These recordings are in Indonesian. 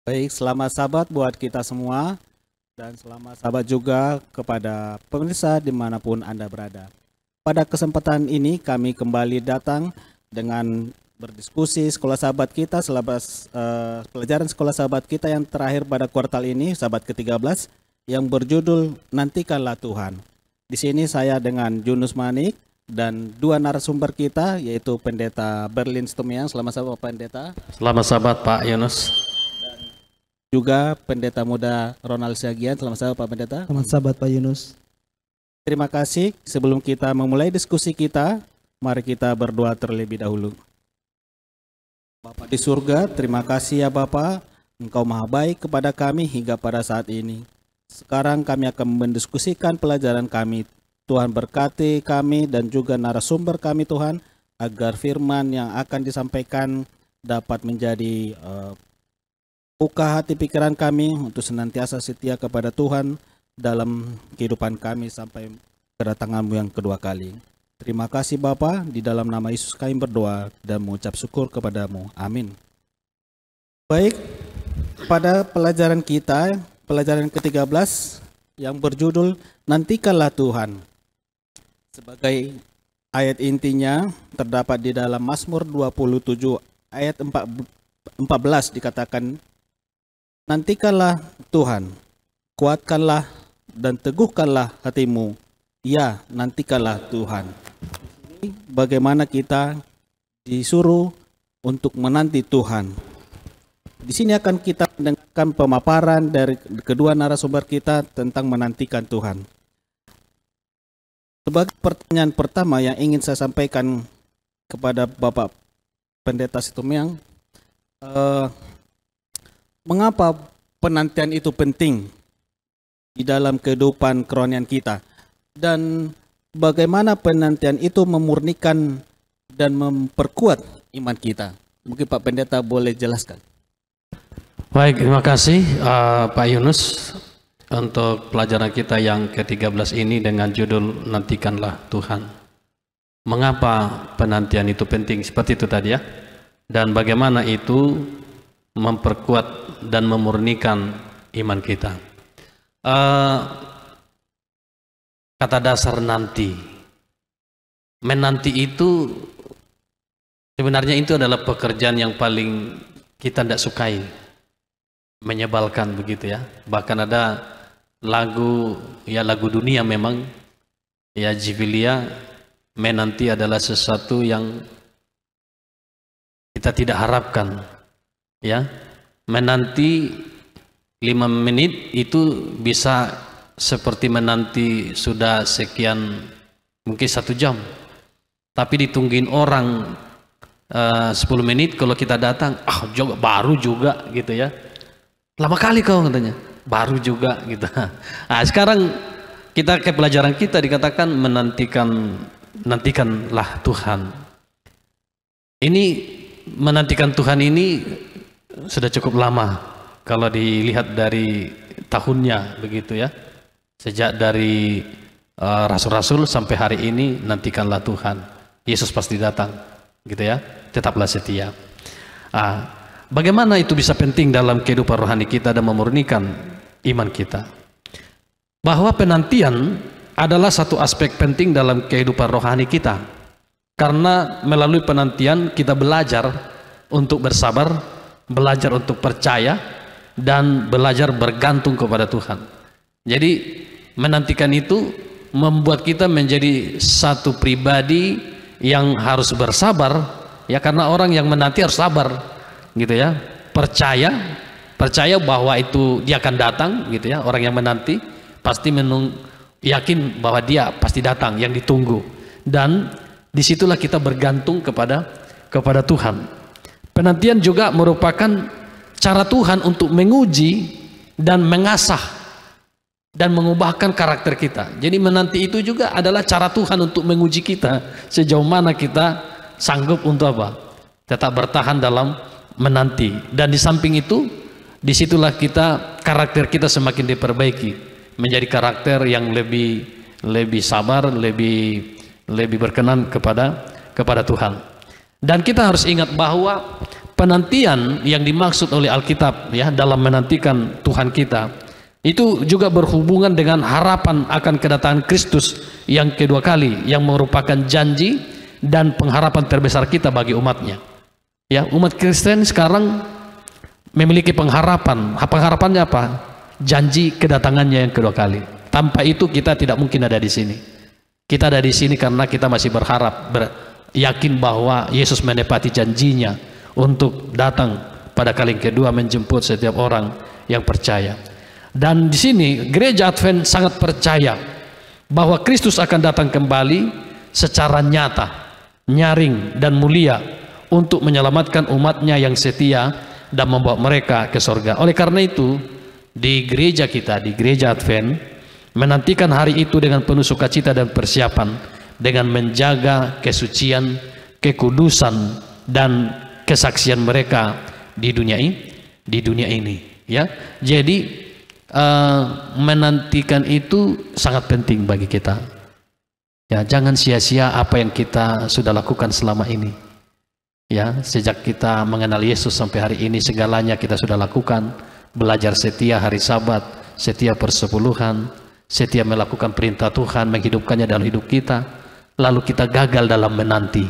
Baik, selamat sahabat buat kita semua dan selamat sahabat juga kepada pemirsa dimanapun Anda berada. Pada kesempatan ini kami kembali datang dengan berdiskusi sekolah sahabat kita selepas pelajaran sekolah sahabat kita yang terakhir pada kuartal ini, sahabat ke-13, yang berjudul Nantikanlah Tuhan. Di sini saya dengan Junus Manik dan dua narasumber kita yaitu Pendeta Berlin Stumiang. Selamat sahabat Pak Pendeta. Selamat sahabat Pak Yunus. Juga Pendeta Muda Ronald Siagian. Selamat sahabat Pak Pendeta. Selamat sahabat Pak Yunus. Terima kasih. Sebelum kita memulai diskusi kita, mari kita berdoa terlebih dahulu. Bapa di surga, terima kasih ya Bapa, Engkau maha baik kepada kami hingga pada saat ini. Sekarang kami akan mendiskusikan pelajaran kami. Tuhan berkati kami dan juga narasumber kami Tuhan, agar firman yang akan disampaikan dapat menjadi buka hati pikiran kami untuk senantiasa setia kepada Tuhan dalam kehidupan kami sampai kedatangan-Mu yang kedua kali. Terima kasih Bapa, di dalam nama Yesus kami berdoa dan mengucap syukur kepadamu. Amin. Baik, pada pelajaran kita, pelajaran ke-13 yang berjudul Nantikanlah Tuhan. Sebagai ayat intinya terdapat di dalam Mazmur 27 ayat 14 dikatakan, Nantikanlah Tuhan, kuatkanlah dan teguhkanlah hatimu. Ya, nantikanlah Tuhan. Bagaimana kita disuruh untuk menanti Tuhan. Di sini akan kita mendengarkan pemaparan dari kedua narasumber kita tentang menantikan Tuhan. Sebagai pertanyaan pertama yang ingin saya sampaikan kepada Bapak Pendeta Situmiang, mengapa penantian itu penting di dalam kehidupan kerohanian kita? Dan bagaimana penantian itu memurnikan dan memperkuat iman kita? Mungkin Pak Pendeta boleh jelaskan. Baik, terima kasih Pak Yunus untuk pelajaran kita yang ke-13 ini dengan judul Nantikanlah Tuhan. Mengapa penantian itu penting? Seperti itu tadi ya. Dan bagaimana itu memperkuat dan memurnikan iman kita. Kata dasar nanti. Menanti itu sebenarnya itu adalah pekerjaan yang paling kita tidak sukai. Menyebalkan begitu ya. Bahkan ada lagu dunia memang ya, Jivilia, menanti adalah sesuatu yang kita tidak harapkan. Ya, menanti 5 menit itu bisa seperti menanti sudah sekian, mungkin 1 jam. Tapi ditungguin orang 10 menit, kalau kita datang, baru juga gitu ya. Lama kali kau katanya, baru juga gitu. Nah, sekarang kita ke pelajaran kita dikatakan nantikanlah Tuhan. Ini menantikan Tuhan ini sudah cukup lama kalau dilihat dari tahunnya begitu ya. Sejak dari rasul-rasul sampai hari ini, nantikanlah Tuhan. Yesus pasti datang gitu ya. Tetaplah setia. Bagaimana itu bisa penting dalam kehidupan rohani kita dan memurnikan iman kita? Bahwa penantian adalah satu aspek penting dalam kehidupan rohani kita. Karena melalui penantian kita belajar untuk bersabar, belajar untuk percaya, dan belajar bergantung kepada Tuhan. Jadi menantikan itu membuat kita menjadi satu pribadi yang harus bersabar ya, karena orang yang menanti harus sabar gitu ya, percaya bahwa itu dia akan datang gitu ya. Orang yang menanti pasti yakin bahwa dia pasti datang, yang ditunggu, dan disitulah kita bergantung kepada Tuhan. Penantian juga merupakan cara Tuhan untuk menguji dan mengasah dan mengubahkan karakter kita. Jadi menanti itu juga adalah cara Tuhan untuk menguji kita sejauh mana kita sanggup untuk apa? Tetap bertahan dalam menanti. Dan di samping itu, disitulah karakter kita semakin diperbaiki menjadi karakter yang lebih sabar, lebih berkenan kepada Tuhan. Dan kita harus ingat bahwa penantian yang dimaksud oleh Alkitab ya dalam menantikan Tuhan kita itu juga berhubungan dengan harapan akan kedatangan Kristus yang kedua kali, yang merupakan janji dan pengharapan terbesar kita bagi umatnya. Ya, umat Kristen sekarang memiliki pengharapan. Pengharapannya apa? Janji kedatangannya yang kedua kali. Tanpa itu kita tidak mungkin ada di sini. Kita ada di sini karena kita masih berharap, yakin bahwa Yesus menepati janjinya untuk datang pada kali kedua menjemput setiap orang yang percaya. Dan di sini gereja Advent sangat percaya bahwa Kristus akan datang kembali secara nyata, nyaring dan mulia untuk menyelamatkan umatnya yang setia dan membawa mereka ke surga. Oleh karena itu, di gereja kita, di gereja Advent, menantikan hari itu dengan penuh sukacita dan persiapan, dengan menjaga kesucian, kekudusan dan kesaksian mereka di dunia ini. Ya, jadi menantikan itu sangat penting bagi kita. Ya, jangan sia-sia apa yang kita sudah lakukan selama ini. Ya, sejak kita mengenal Yesus sampai hari ini segalanya kita sudah lakukan. Belajar setia hari Sabat, setia persepuluhan, setia melakukan perintah Tuhan, menghidupkannya dalam hidup kita. Lalu kita gagal dalam menanti.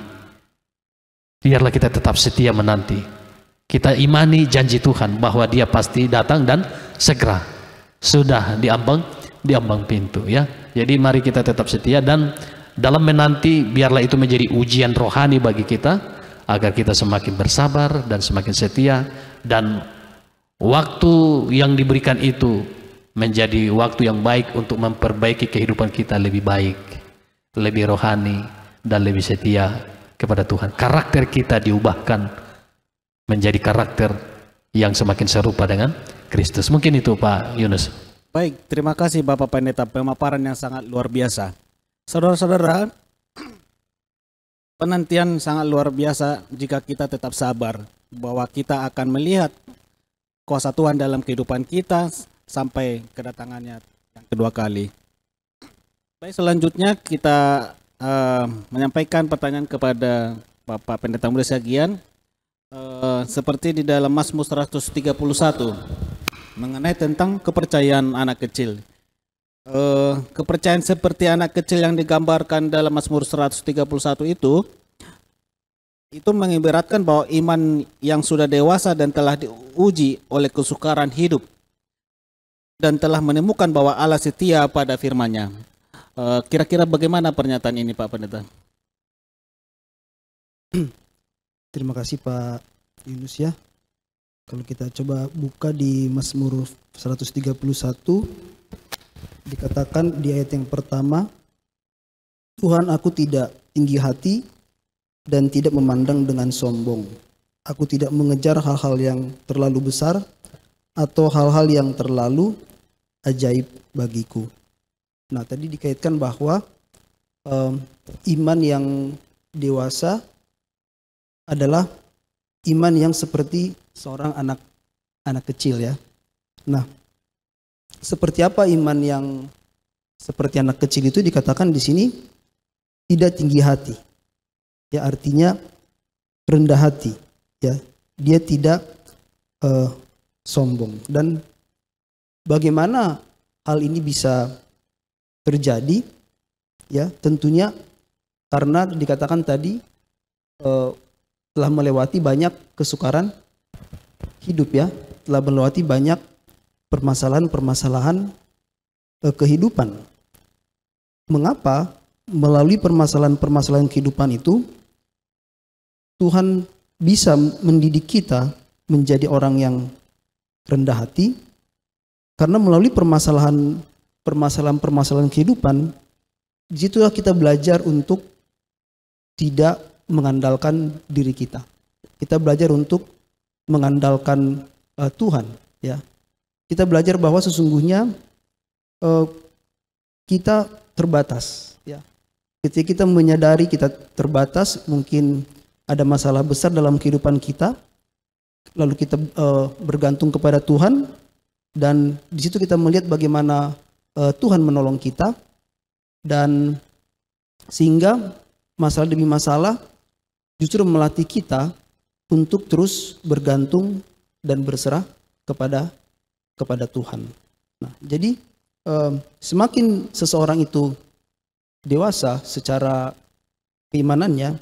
Biarlah kita tetap setia menanti. Kita imani janji Tuhan bahwa Dia pasti datang dan segera. Sudah diambang pintu ya. Jadi mari kita tetap setia, dan dalam menanti biarlah itu menjadi ujian rohani bagi kita agar kita semakin bersabar dan semakin setia, dan waktu yang diberikan itu menjadi waktu yang baik untuk memperbaiki kehidupan kita lebih baik, lebih rohani dan lebih setia kepada Tuhan. Karakter kita diubahkan menjadi karakter yang semakin serupa dengan Kristus. Mungkin itu Pak Yunus. Baik, terima kasih Bapak Pendeta, pemaparan yang sangat luar biasa. Saudara-saudara, penantian sangat luar biasa jika kita tetap sabar bahwa kita akan melihat kuasa Tuhan dalam kehidupan kita sampai kedatangannya yang kedua kali. Baik, selanjutnya kita menyampaikan pertanyaan kepada Bapak Pendeta Muda Sagian. Seperti di dalam Mazmur 131 mengenai tentang kepercayaan anak kecil. Kepercayaan seperti anak kecil yang digambarkan dalam Mazmur 131 itu mengibaratkan bahwa iman yang sudah dewasa dan telah diuji oleh kesukaran hidup dan telah menemukan bahwa Allah setia pada firman-Nya. Kira-kira bagaimana pernyataan ini Pak Pendeta? Terima kasih Pak Yunus ya. Kalau kita coba buka di Mazmur 131, dikatakan di ayat yang pertama, Tuhan, aku tidak tinggi hati dan tidak memandang dengan sombong. Aku tidak mengejar hal-hal yang terlalu besar atau hal-hal yang terlalu ajaib bagiku. Nah, tadi dikaitkan bahwa iman yang dewasa adalah iman yang seperti seorang anak kecil ya. Nah, seperti apa iman yang seperti anak kecil itu dikatakan di sini tidak tinggi hati. Ya, artinya rendah hati ya. Dia tidak sombong. Dan bagaimana hal ini bisa terjadi? Ya, tentunya karena dikatakan tadi telah melewati banyak kesukaran hidup ya, telah melewati banyak permasalahan-permasalahan kehidupan. Mengapa melalui permasalahan-permasalahan kehidupan itu Tuhan bisa mendidik kita menjadi orang yang rendah hati? Karena melalui permasalahan-permasalahan kehidupan, disitulah kita belajar untuk tidak mengandalkan diri kita. Kita belajar untuk mengandalkan Tuhan ya. Kita belajar bahwa sesungguhnya kita terbatas ya. Ketika kita menyadari kita terbatas, mungkin ada masalah besar dalam kehidupan kita, lalu kita bergantung kepada Tuhan, dan di situ kita melihat bagaimana Tuhan menolong kita, dan sehingga masalah demi masalah justru melatih kita untuk terus bergantung dan berserah kepada Tuhan. Nah, jadi semakin seseorang itu dewasa secara keimanannya,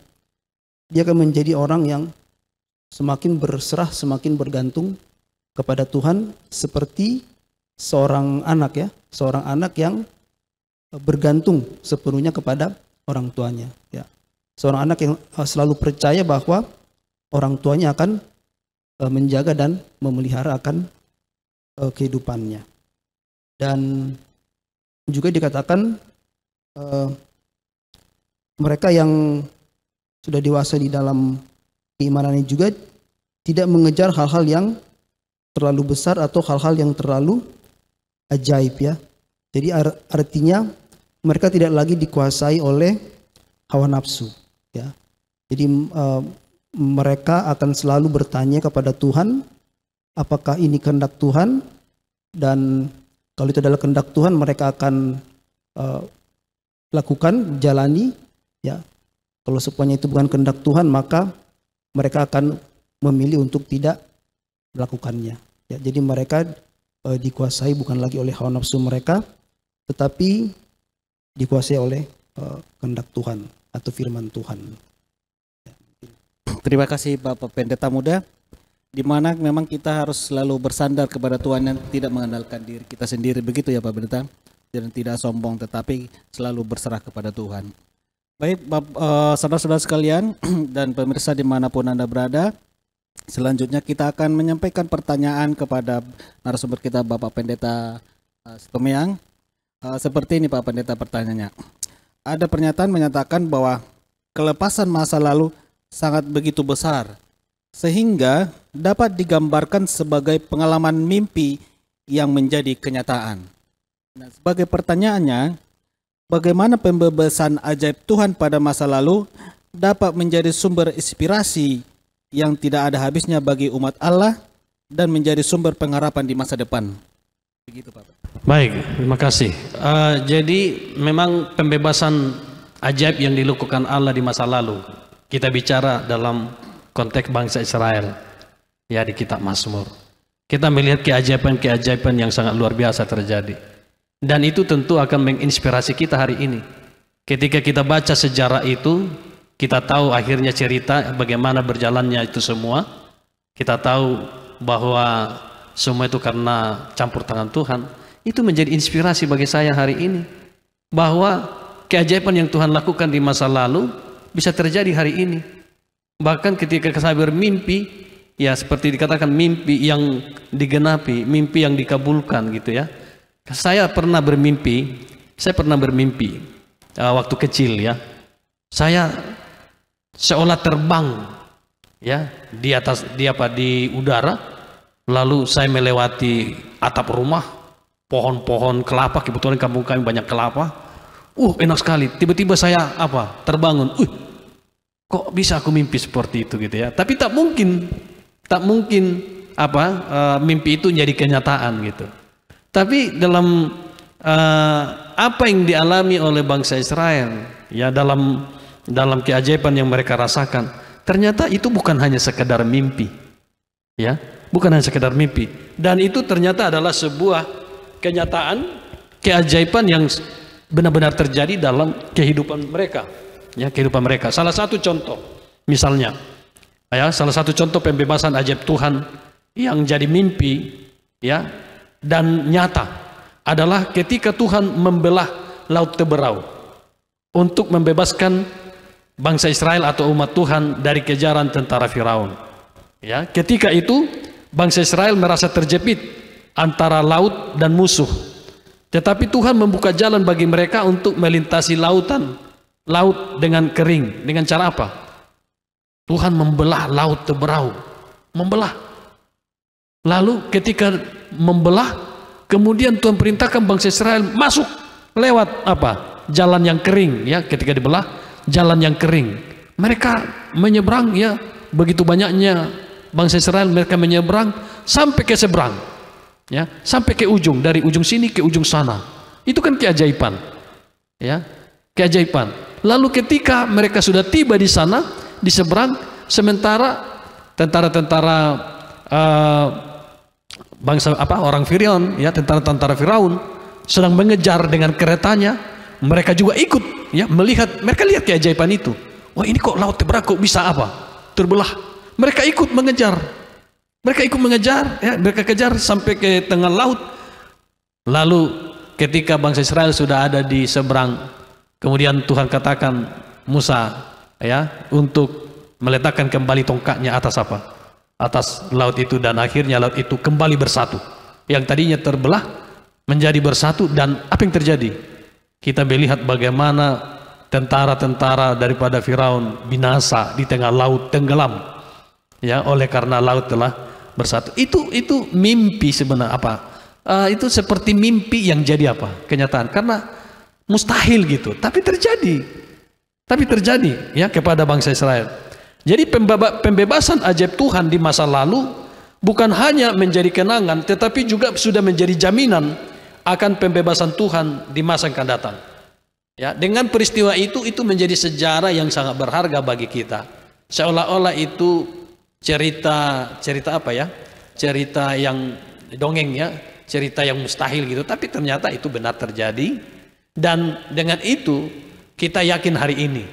dia akan menjadi orang yang semakin berserah, semakin bergantung kepada Tuhan, seperti seorang anak ya, seorang anak yang bergantung sepenuhnya kepada orang tuanya ya. Seorang anak yang selalu percaya bahwa orang tuanya akan menjaga dan memelihara akan kehidupannya. Dan juga dikatakan mereka yang sudah dewasa di dalam keimanannya juga tidak mengejar hal-hal yang terlalu besar atau hal-hal yang terlalu ajaib ya. Jadi artinya mereka tidak lagi dikuasai oleh hawa nafsu ya. Jadi mereka akan selalu bertanya kepada Tuhan, apakah ini kehendak Tuhan, dan kalau itu adalah kehendak Tuhan mereka akan lakukan, jalani ya. Kalau semuanya itu bukan kehendak Tuhan, maka mereka akan memilih untuk tidak melakukannya ya. Jadi mereka dikuasai bukan lagi oleh hawa nafsu mereka, tetapi dikuasai oleh kehendak Tuhan atau firman Tuhan. Terima kasih Bapak Pendeta Muda, di mana memang kita harus selalu bersandar kepada Tuhan dan tidak mengandalkan diri kita sendiri, begitu ya Pak Pendeta, dan tidak sombong tetapi selalu berserah kepada Tuhan. Baik saudara-saudara sekalian dan pemirsa dimanapun Anda berada, selanjutnya kita akan menyampaikan pertanyaan kepada narasumber kita Bapak Pendeta Sitomeang. Seperti ini Pak Pendeta pertanyaannya. Ada pernyataan menyatakan bahwa kelepasan masa lalu sangat begitu besar sehingga dapat digambarkan sebagai pengalaman mimpi yang menjadi kenyataan. Nah, sebagai pertanyaannya, bagaimana pembebasan ajaib Tuhan pada masa lalu dapat menjadi sumber inspirasi yang tidak ada habisnya bagi umat Allah dan menjadi sumber pengharapan di masa depan? Begitu Pak. Baik, terima kasih. Jadi memang pembebasan ajaib yang dilakukan Allah di masa lalu, kita bicara dalam konteks bangsa Israel ya, di kitab Mazmur kita melihat keajaiban-keajaiban yang sangat luar biasa terjadi, dan itu tentu akan menginspirasi kita hari ini. Ketika kita baca sejarah itu, kita tahu akhirnya cerita bagaimana berjalannya itu semua. Kita tahu bahwa semua itu karena campur tangan Tuhan. Itu menjadi inspirasi bagi saya hari ini, bahwa keajaiban yang Tuhan lakukan di masa lalu bisa terjadi hari ini. Bahkan ketika saya bermimpi, ya seperti dikatakan mimpi yang digenapi, mimpi yang dikabulkan gitu ya. Saya pernah bermimpi waktu kecil ya. Saya seolah terbang ya di atas di udara, lalu saya melewati atap rumah, pohon-pohon kelapa, kebetulan kampung kami banyak kelapa. Enak sekali. Tiba-tiba saya terbangun. Kok bisa aku mimpi seperti itu gitu ya. Tapi tak mungkin mimpi itu jadi kenyataan gitu. Tapi dalam apa yang dialami oleh bangsa Israel ya, dalam keajaiban yang mereka rasakan, ternyata itu bukan hanya sekedar mimpi ya, bukan hanya sekedar mimpi, dan itu ternyata adalah sebuah kenyataan keajaiban yang benar-benar terjadi dalam kehidupan mereka ya, kehidupan mereka. Salah satu contoh misalnya ya, salah satu contoh pembebasan ajaib Tuhan yang jadi mimpi ya dan nyata adalah ketika Tuhan membelah laut Teberau untuk membebaskan bangsa Israel atau umat Tuhan dari kejaran tentara Firaun ya. Ketika itu bangsa Israel merasa terjepit antara laut dan musuh, tetapi Tuhan membuka jalan bagi mereka untuk melintasi laut dengan kering. Dengan cara apa? Tuhan membelah laut Teberau, membelah. Lalu ketika membelah, kemudian Tuhan perintahkan bangsa Israel masuk lewat jalan yang kering ya. Ketika dibelah, jalan yang kering, mereka menyeberang ya. Begitu banyaknya bangsa Israel, mereka menyeberang sampai ke seberang ya, sampai ke ujung, dari ujung sini ke ujung sana. Itu kan keajaiban ya, keajaiban. Lalu ketika mereka sudah tiba di sana, di seberang, sementara tentara-tentara bangsa orang Firaun, ya, tentara-tentara Firaun sedang mengejar dengan keretanya, mereka juga ikut, ya, melihat, mereka lihat keajaiban itu. Wah, ini kok laut terbelah, kok bisa terbelah. Mereka ikut mengejar, ya, mereka kejar sampai ke tengah laut. Lalu ketika bangsa Israel sudah ada di seberang, kemudian Tuhan katakan Musa, ya, untuk meletakkan kembali tongkatnya atas atas laut itu, dan akhirnya laut itu kembali bersatu. Yang tadinya terbelah menjadi bersatu, dan apa yang terjadi? Kita melihat bagaimana tentara-tentara daripada Firaun binasa di tengah laut, tenggelam, ya, oleh karena laut telah bersatu. Itu mimpi sebenarnya itu seperti mimpi yang jadi kenyataan, karena mustahil gitu, tapi terjadi, ya, kepada bangsa Israel. Jadi pembebasan ajaib Tuhan di masa lalu bukan hanya menjadi kenangan, tetapi juga sudah menjadi jaminan akan pembebasan Tuhan di masa yang akan datang. Ya, dengan peristiwa itu menjadi sejarah yang sangat berharga bagi kita. Seolah-olah itu cerita cerita yang dongeng, ya, cerita yang mustahil gitu, tapi ternyata itu benar terjadi. Dan dengan itu kita yakin hari ini,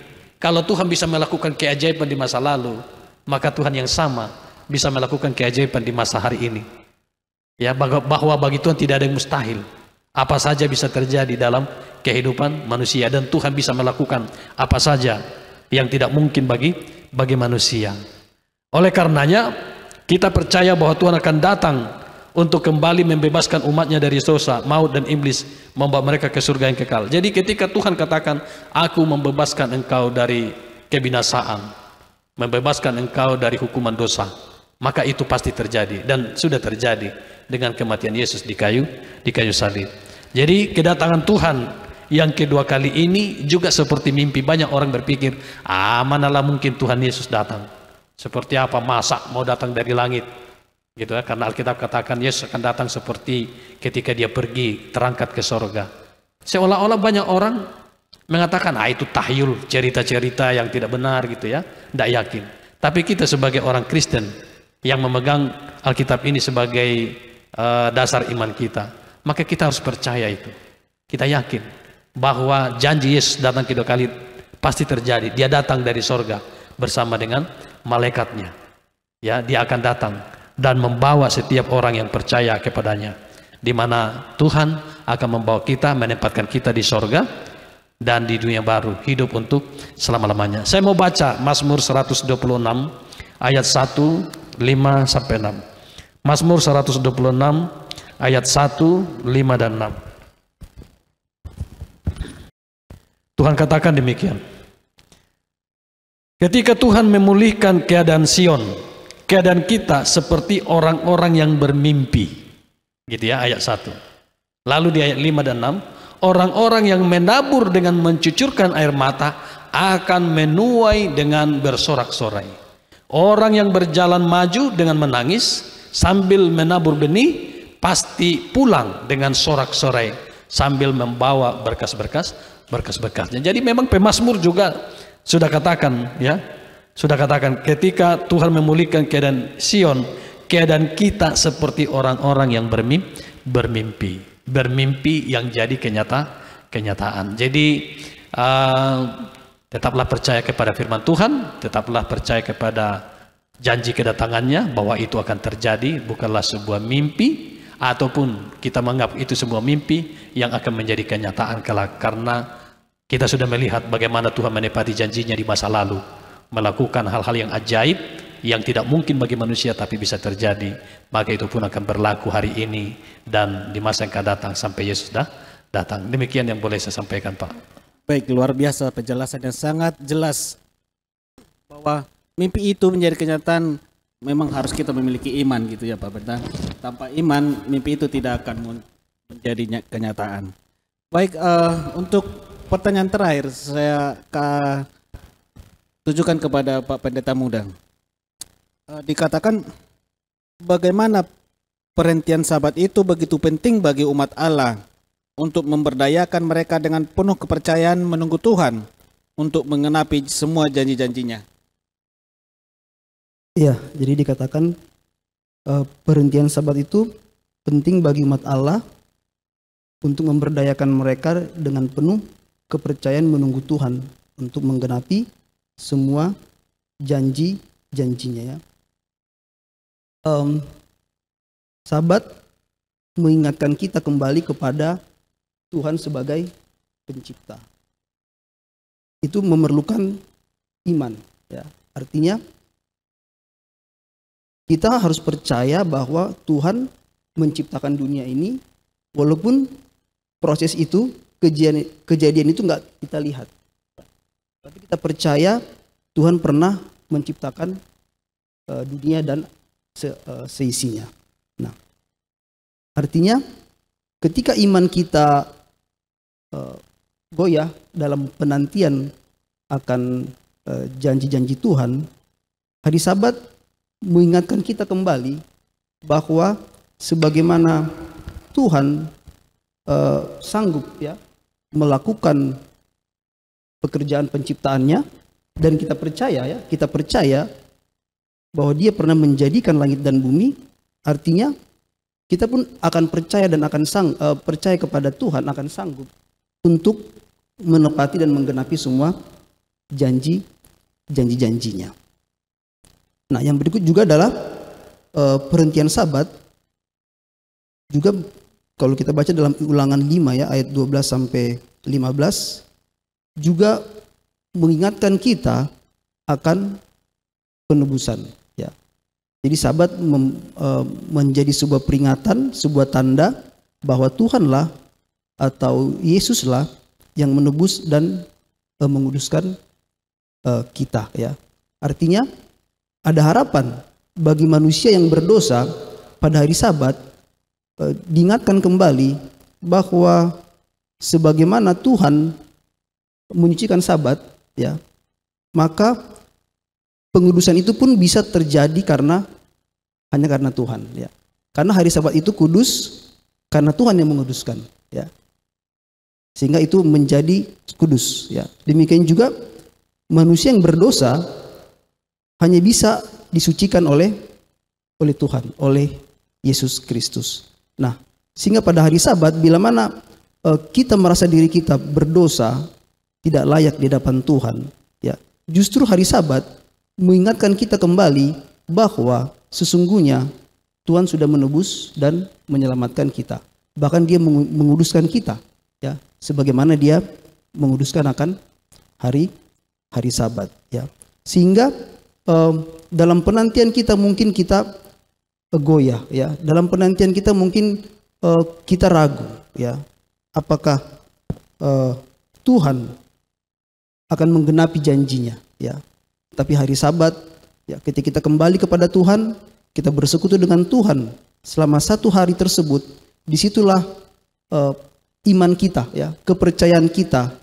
kalau Tuhan bisa melakukan keajaiban di masa lalu, maka Tuhan yang sama bisa melakukan keajaiban di masa hari ini. Ya, bahwa bagi Tuhan tidak ada yang mustahil. Apa saja bisa terjadi dalam kehidupan manusia, dan Tuhan bisa melakukan apa saja yang tidak mungkin bagi manusia. Oleh karenanya kita percaya bahwa Tuhan akan datang untuk kembali membebaskan umatnya dari dosa, maut, dan iblis, membawa mereka ke surga yang kekal. Jadi ketika Tuhan katakan, aku membebaskan engkau dari kebinasaan, membebaskan engkau dari hukuman dosa, maka itu pasti terjadi, dan sudah terjadi dengan kematian Yesus di kayu salib. Jadi kedatangan Tuhan yang kedua kali ini juga seperti mimpi. Banyak orang berpikir, manalah mungkin Tuhan Yesus datang, seperti apa, masa mau datang dari langit gitu, ya, karena Alkitab katakan Yesus akan datang seperti ketika dia pergi terangkat ke sorga. Seolah-olah banyak orang mengatakan, itu tahyul, cerita-cerita yang tidak benar gitu, ya, tidak yakin. Tapi kita sebagai orang Kristen yang memegang Alkitab ini sebagai dasar iman kita, maka kita harus percaya itu. Kita yakin bahwa janji Yesus datang kedua kali pasti terjadi. Dia datang dari sorga bersama dengan malaikatnya, ya, dia akan datang dan membawa setiap orang yang percaya kepadanya, di mana Tuhan akan membawa kita, menempatkan kita di sorga dan di dunia baru, hidup untuk selama-lamanya. Saya mau baca Mazmur 126 ayat 1, 5 sampai 6. Mazmur 126 ayat 1, 5 dan 6. Tuhan katakan demikian. Ketika Tuhan memulihkan keadaan Sion, keadaan kita seperti orang-orang yang bermimpi, gitu, ya, ayat 1. Lalu di ayat 5 dan 6, orang-orang yang menabur dengan mencucurkan air mata akan menuai dengan bersorak-sorai. Orang yang berjalan maju dengan menangis sambil menabur benih pasti pulang dengan sorak-sorai sambil membawa berkas-berkasnya. Jadi memang pemazmur juga sudah katakan, ya, sudah katakan ketika Tuhan memulihkan keadaan Sion, keadaan kita seperti orang-orang yang bermimpi yang jadi kenyataan. Jadi tetaplah percaya kepada firman Tuhan, tetaplah percaya kepada janji kedatangannya, bahwa itu akan terjadi, bukanlah sebuah mimpi, ataupun kita menganggap itu sebuah mimpi yang akan menjadi kenyataan kelak, karena kita sudah melihat bagaimana Tuhan menepati janjinya di masa lalu, melakukan hal-hal yang ajaib yang tidak mungkin bagi manusia tapi bisa terjadi. Maka itu pun akan berlaku hari ini dan di masa yang akan datang sampai Yesus datang. Demikian yang boleh saya sampaikan, Pak. Baik, luar biasa penjelasan yang sangat jelas bahwa mimpi itu menjadi kenyataan. Memang harus kita memiliki iman gitu, ya Pak Bentang. Tanpa iman mimpi itu tidak akan menjadi kenyataan. Baik, untuk pertanyaan terakhir saya tujukan kepada Pak Pendeta Muda. Dikatakan bagaimana perhentian Sabat itu begitu penting bagi umat Allah untuk memberdayakan mereka dengan penuh kepercayaan menunggu Tuhan untuk mengenapi semua janji-janjinya. Iya, jadi dikatakan perhentian Sabat itu penting bagi umat Allah untuk memberdayakan mereka dengan penuh kepercayaan menunggu Tuhan untuk menggenapi semua janji-janjinya ya. Sabat mengingatkan kita kembali kepada Tuhan sebagai pencipta. Itu memerlukan iman ya. Artinya kita harus percaya bahwa Tuhan menciptakan dunia ini walaupun proses itu kejadian itu nggak kita lihat. Tapi kita percaya Tuhan pernah menciptakan dunia dan seisinya. Nah, artinya ketika iman kita goyah dalam penantian akan janji-janji Tuhan, hari Sabat mengingatkan kita kembali bahwa sebagaimana Tuhan sanggup ya melakukan pekerjaan penciptaannya, dan kita percaya bahwa Dia pernah menjadikan langit dan bumi. Artinya kita pun akan percaya dan akan percaya kepada Tuhan akan sanggup untuk menepati dan menggenapi semua janji-janjinya. Nah, yang berikut juga adalah perhentian Sabat. Juga kalau kita baca dalam Ulangan 5 ya ayat 12 sampai 15 juga mengingatkan kita akan penebusan ya. Jadi Sabat menjadi sebuah peringatan, sebuah tanda bahwa Tuhanlah atau Yesuslah yang menebus dan menguduskan kita ya. Artinya ada harapan bagi manusia yang berdosa pada hari Sabat, diingatkan kembali bahwa sebagaimana Tuhan menyucikan Sabat ya, maka pengudusan itu pun bisa terjadi hanya karena Tuhan ya. Karena hari Sabat itu kudus karena Tuhan yang menguduskan ya. Sehingga itu menjadi kudus ya. Demikian juga manusia yang berdosa hanya bisa disucikan oleh Tuhan, oleh Yesus Kristus. Nah, sehingga pada hari Sabat bila mana kita merasa diri kita berdosa, tidak layak di hadapan Tuhan, ya, justru hari Sabat mengingatkan kita kembali bahwa sesungguhnya Tuhan sudah menebus dan menyelamatkan kita. Bahkan Dia menguduskan kita, ya, sebagaimana Dia menguduskan akan hari Sabat, ya. Sehingga dalam penantian kita mungkin kita goyah, ya. Dalam penantian kita mungkin kita ragu, ya. Apakah Tuhan akan menggenapi janjinya, ya. Tapi hari Sabat, ya, ketika kita kembali kepada Tuhan, kita bersekutu dengan Tuhan selama satu hari tersebut, disitulah iman kita, ya, kepercayaan kita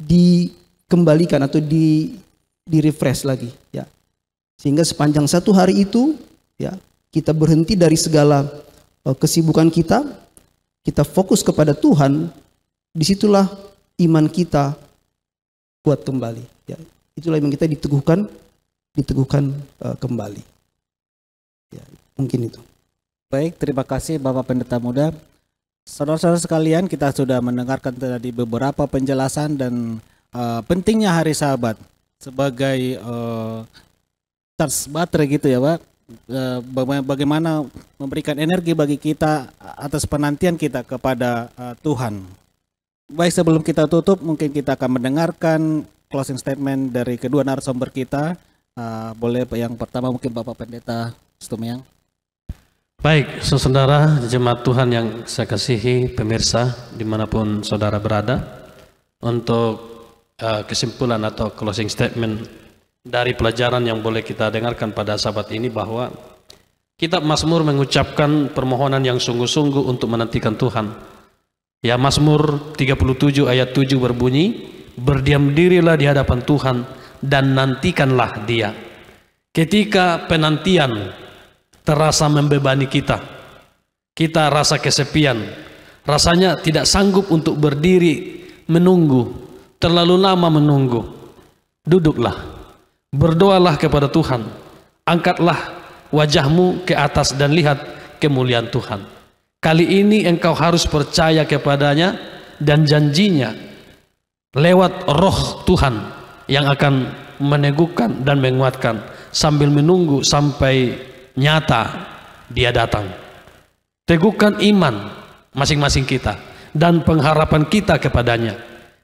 dikembalikan atau di-refresh lagi, ya. Sehingga sepanjang satu hari itu, ya, kita berhenti dari segala kesibukan kita fokus kepada Tuhan, disitulah iman kita kuat kembali, ya. Itulah yang kita diteguhkan kembali. Ya, mungkin itu. Baik, terima kasih Bapak Pendeta Muda. Saudara-saudara sekalian, kita sudah mendengarkan tadi beberapa penjelasan dan pentingnya hari Sabat sebagai charge baterai gitu ya, Pak. Bagaimana memberikan energi bagi kita atas penantian kita kepada Tuhan. Baik, sebelum kita tutup, mungkin kita akan mendengarkan closing statement dari kedua narasumber kita. Boleh yang pertama mungkin Bapak Pendeta Stumiang. Baik, saudara jemaat Tuhan yang saya kasihi, pemirsa dimanapun saudara berada, untuk kesimpulan atau closing statement dari pelajaran yang boleh kita dengarkan pada Sabat ini, bahwa kitab Mazmur mengucapkan permohonan yang sungguh-sungguh untuk menantikan Tuhan. Ya, Mazmur 37 ayat 7 berbunyi, berdiam dirilah di hadapan Tuhan dan nantikanlah Dia. Ketika penantian terasa membebani kita rasa kesepian, rasanya tidak sanggup untuk berdiri menunggu, terlalu lama menunggu, duduklah, berdoalah kepada Tuhan, angkatlah wajahmu ke atas dan lihat kemuliaan Tuhan. Kali ini engkau harus percaya kepadanya dan janjinya lewat roh Tuhan yang akan meneguhkan dan menguatkan sambil menunggu sampai nyata dia datang. Teguhkan iman masing-masing kita dan pengharapan kita kepadanya.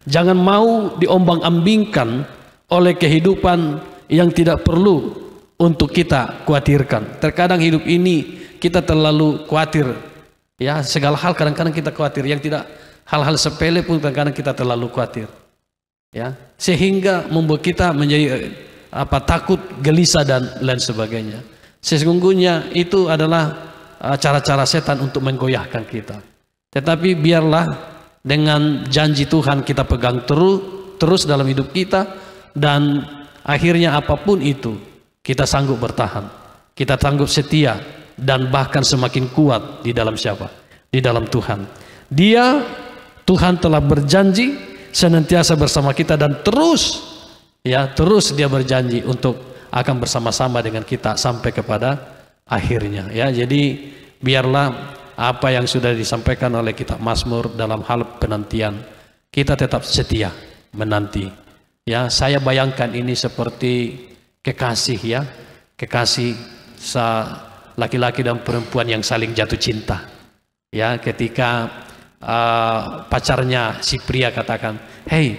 Jangan mau diombang-ambingkan oleh kehidupan yang tidak perlu untuk kita khawatirkan. Terkadang hidup ini kita terlalu khawatir, ya, segala hal kadang-kadang kita khawatir, yang tidak hal-hal sepele pun kadang-kadang kita terlalu khawatir, ya, sehingga membuat kita menjadi takut, gelisah dan lain sebagainya. Sesungguhnya itu adalah cara-cara setan untuk menggoyahkan kita. Tetapi biarlah dengan janji Tuhan kita pegang terus dalam hidup kita, dan akhirnya apapun itu kita sanggup bertahan, kita sanggup setia, dan bahkan semakin kuat di dalam siapa? Di dalam Tuhan. Tuhan telah berjanji senantiasa bersama kita, dan terus dia berjanji untuk akan bersama-sama dengan kita sampai kepada akhirnya, ya. Jadi biarlah apa yang sudah disampaikan oleh kitab Mazmur dalam hal penantian, kita tetap setia menanti, ya. Saya bayangkan ini seperti kekasih, ya, kekasih laki-laki dan perempuan yang saling jatuh cinta, ya. Ketika pacarnya si pria katakan, "Hey,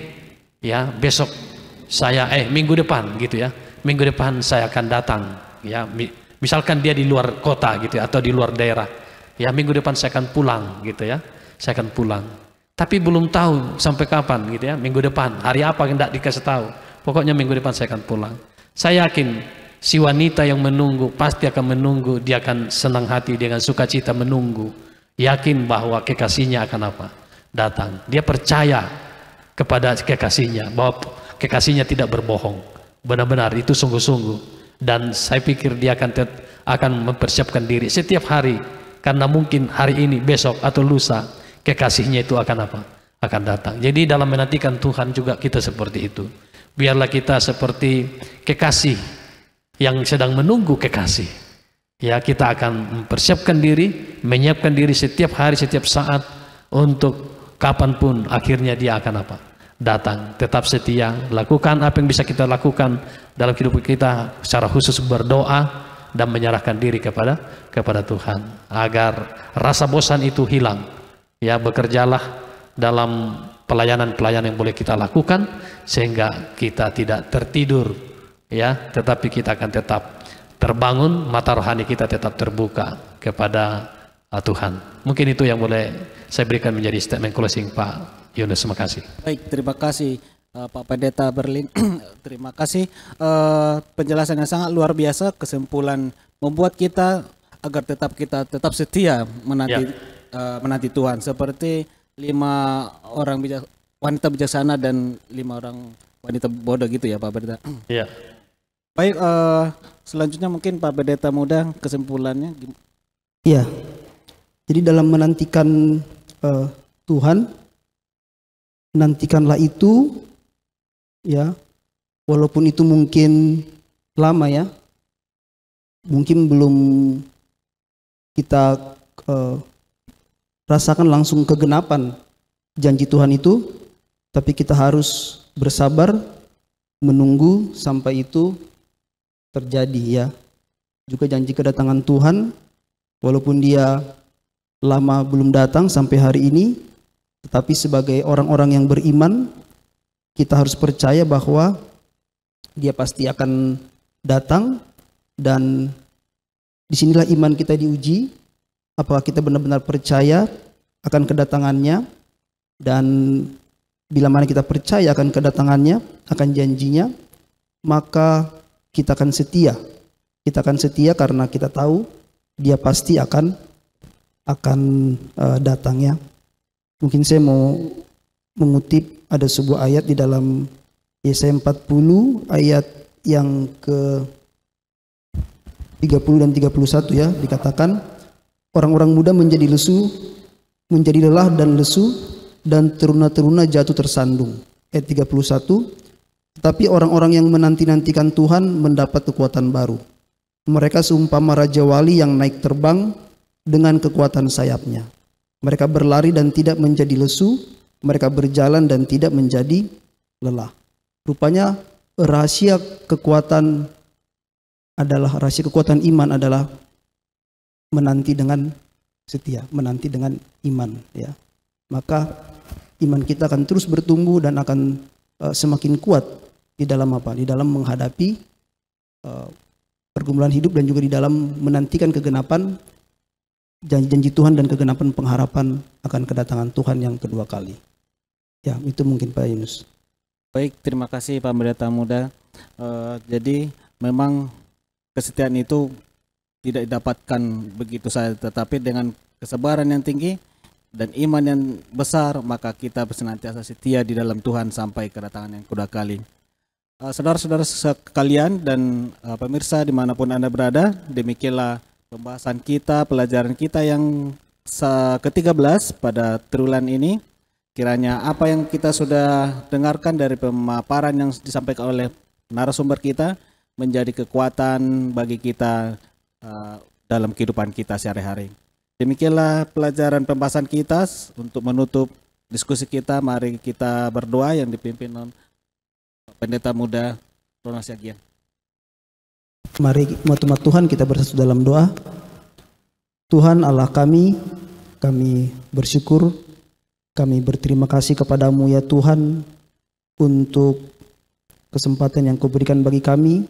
ya, besok saya minggu depan gitu, ya, minggu depan saya akan datang, ya." Misalkan dia di luar kota gitu, ya, atau di luar daerah, ya, minggu depan saya akan pulang gitu, ya, saya akan pulang. Tapi belum tahu sampai kapan gitu, ya, minggu depan hari apa tidak dikasih tahu. Pokoknya minggu depan saya akan pulang. Saya yakin si wanita yang menunggu pasti akan menunggu, dia akan senang hati dengan sukacita menunggu, yakin bahwa kekasihnya akan apa? Datang. Dia percaya kepada kekasihnya, bahwa kekasihnya tidak berbohong, benar-benar itu sungguh-sungguh. Dan saya pikir dia akan mempersiapkan diri setiap hari, karena mungkin hari ini, besok atau lusa kekasihnya itu akan apa? Akan datang. Jadi dalam menantikan Tuhan juga kita seperti itu. Biarlah kita seperti kekasih yang sedang menunggu kekasih, ya. Kita akan mempersiapkan diri, menyiapkan diri setiap hari, setiap saat, untuk kapanpun akhirnya dia akan apa? Datang. Tetap setia, lakukan apa yang bisa kita lakukan dalam hidup kita, secara khusus berdoa dan menyerahkan diri kepada Tuhan, agar rasa bosan itu hilang, ya. Bekerjalah dalam pelayanan-pelayanan yang boleh kita lakukan, sehingga kita tidak tertidur, ya, tetapi kita akan tetap terbangun, mata rohani kita tetap terbuka kepada Tuhan. Mungkin itu yang boleh saya berikan menjadi statement closing, Pak Yunus. Terima kasih. Baik, terima kasih Pak Pendeta Berlin. Terima kasih, penjelasannya sangat luar biasa. Kesimpulan membuat kita agar kita tetap setia menanti Tuhan, seperti 5 orang wanita bijaksana dan 5 orang wanita bodoh gitu, ya Pak Pendeta. Ya. Baik, selanjutnya mungkin Pak Pendeta Muda, kesimpulannya. Iya. Jadi dalam menantikan Tuhan, nantikanlah itu, ya, walaupun itu mungkin lama, ya, mungkin belum kita rasakan langsung kegenapan janji Tuhan itu, tapi kita harus bersabar menunggu sampai itu terjadi, ya. Juga janji kedatangan Tuhan, walaupun dia lama belum datang sampai hari ini, tetapi sebagai orang-orang yang beriman, kita harus percaya bahwa dia pasti akan datang. Dan disinilah iman kita diuji, apakah kita benar-benar percaya akan kedatangannya. Dan bila mana kita percaya akan kedatangannya, akan janjinya, maka kita akan setia. Kita akan setia karena kita tahu dia pasti akan datang, ya. Mungkin saya mau mengutip ada sebuah ayat di dalam Yesaya 40 ayat yang ke 30 dan 31, ya. Dikatakan, orang-orang muda menjadi lesu, menjadi lelah dan lesu, dan teruna-teruna jatuh tersandung. Ayat 31, tetapi orang-orang yang menanti-nantikan Tuhan mendapat kekuatan baru. Mereka seumpama raja wali yang naik terbang dengan kekuatan sayapnya. Mereka berlari dan tidak menjadi lesu, mereka berjalan dan tidak menjadi lelah. Rupanya rahasia kekuatan iman adalah menanti dengan setia, menanti dengan iman, ya. Maka iman kita akan terus bertumbuh dan akan semakin kuat di dalam apa? Di dalam menghadapi pergumulan hidup dan juga di dalam menantikan kegenapan janji-janji Tuhan dan kegenapan pengharapan akan kedatangan Tuhan yang kedua kali. Ya, itu mungkin Pak Yunus. Baik, terima kasih Pak Pendeta Muda. Jadi memang kesetiaan itu tidak didapatkan begitu saja, tetapi dengan kesabaran yang tinggi dan iman yang besar, maka kita senantiasa setia di dalam Tuhan sampai kedatangan yang kedua kali. Saudara-saudara sekalian dan pemirsa dimanapun Anda berada, demikianlah pembahasan kita, pelajaran kita yang ke-13 pada triwulan ini. Kiranya apa yang kita sudah dengarkan dari pemaparan yang disampaikan oleh narasumber kita menjadi kekuatan bagi kita dalam kehidupan kita sehari-hari. Demikianlah pelajaran pembahasan kita. Untuk menutup diskusi kita, mari kita berdoa yang dipimpin oleh Pendeta Muda Ronald Siagian. Mari umat-umat Tuhan kita bersatu dalam doa. Tuhan Allah kami bersyukur, kami berterima kasih kepadamu ya Tuhan untuk kesempatan yang Kau berikan bagi kami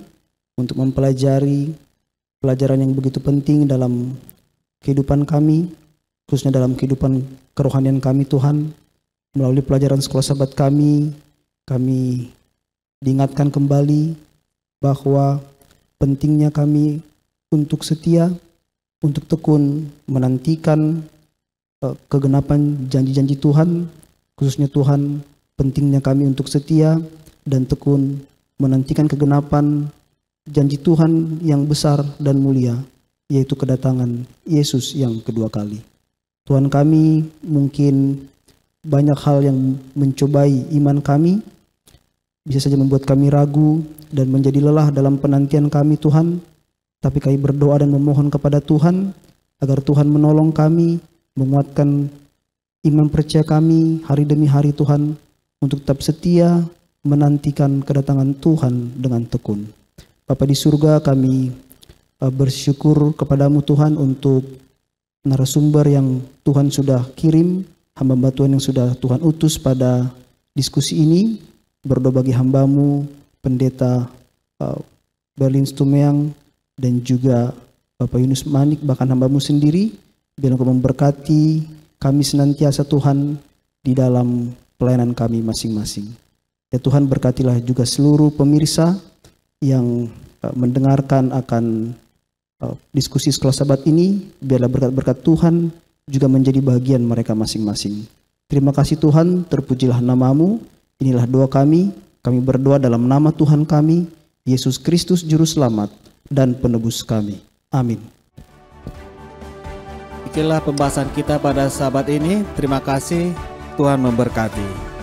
untuk mempelajari pelajaran yang begitu penting dalam kehidupan kami, khususnya dalam kehidupan kerohanian kami Tuhan. Melalui pelajaran sekolah sahabat kami diingatkan kembali bahwa pentingnya kami untuk setia, untuk tekun menantikan kegenapan janji-janji Tuhan, khususnya Tuhan, pentingnya kami untuk setia dan tekun menantikan kegenapan janji Tuhan yang besar dan mulia, yaitu kedatangan Yesus yang kedua kali. Tuhan kami, mungkin banyak hal yang mencobai iman kami, bisa saja membuat kami ragu dan menjadi lelah dalam penantian kami Tuhan. Tapi kami berdoa dan memohon kepada Tuhan agar Tuhan menolong kami, menguatkan iman percaya kami hari demi hari Tuhan, untuk tetap setia menantikan kedatangan Tuhan dengan tekun. Bapa di surga, kami bersyukur kepadamu Tuhan untuk narasumber yang Tuhan sudah kirim, hamba Tuhan yang sudah Tuhan utus pada diskusi ini. Berdoa bagi hambamu, Pendeta Berlin Stumeang, dan juga Bapak Yunus Manik, bahkan hambamu sendiri. Biar Engkau memberkati kami senantiasa Tuhan di dalam pelayanan kami masing-masing. Ya Tuhan, berkatilah juga seluruh pemirsa yang mendengarkan akan diskusi sekolah sahabat ini. Biarlah berkat-berkat Tuhan juga menjadi bagian mereka masing-masing. Terima kasih Tuhan, terpujilah namamu. Inilah doa kami berdoa dalam nama Tuhan kami, Yesus Kristus Juru Selamat dan Penebus kami. Amin. Itulah pembahasan kita pada sahabat ini. Terima kasih, Tuhan memberkati.